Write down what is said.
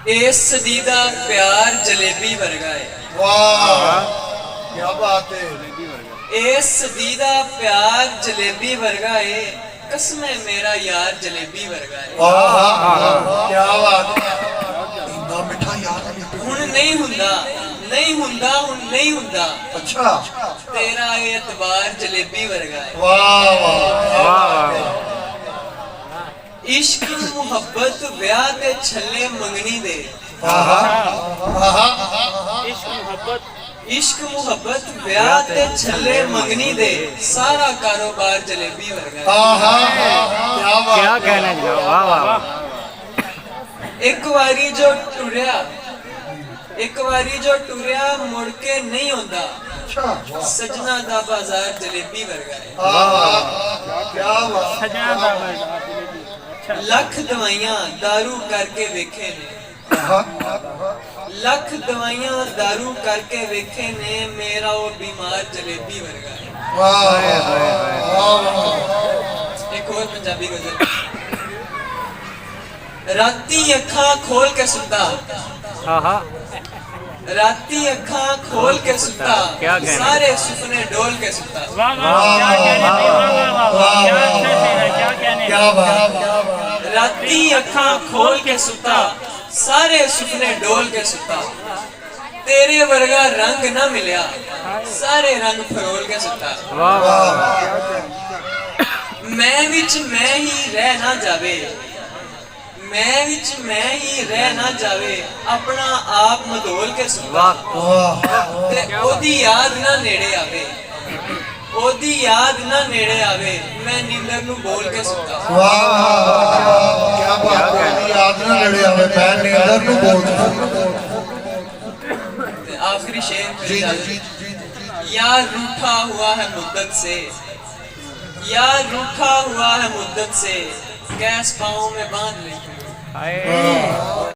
इस सदी दा प्यार जलेबी वर्गा है। वाह क्या बात है। इस सदी दा प्यार जलेबी वर्गा है। कसमें मेरा यार जलेबी वर्गा है। वाह क्या बात है। इतना मिठा यार हुन नहीं हुंदा, नहीं हुंदा, हुन नहीं हुंदा। अच्छा तेरा ये एतबार जलेबी वर्गा है। वाह वाह इश्क मुहब्बत ब्याह ते छल्ले मंगनी दे। इश्क मुहब्बत ब्याह ते छल्ले मंगनी दे। सारा कारोबार जलेबी वर्गा है। क्या कहना जनाब, वाह वाह। एक बारी जो टुरिया, एक बारी जो टुरिया मुड़ के नहीं होंदा। सजना दा बाजार जलेबी वर्गा है। क्या बात। लख दवाइयां दारू करके वेखे ने। लख दवाइयां दारू करके वेखे ने। मेरा वो बीमार जलेबी वर्गा है। एक और पंजाबी गजल। राती अखा खोल के सुता, राती अखा खोल के सुता। सारे सुपने डोल के सुता। क्या बात। राती अखा खोल के सुता। सारे सुपने डोल के सुता। तेरे वर्गा रंग ना मिलिया। सारे रंग फरोल के सुता। मैं विच मैं ही रह ना जावे। मैं विच मैं ही रह ना जावे। अपना आप मधोल के सुता। ते ओदी याद ना नेड़े आवे। ओदी याद ना नेड़े आवे। मैं नींदर नू बोल के सुता। क्या बात है। याद ना लड़े आवे मैं नींदर नू बोल ते आखिरी शेर जी मेरी जी जान। यार रूठा हुआ है मुद्दत से। यार रूठा हुआ है मुद्दत से। गैस पाँव में बांध ली।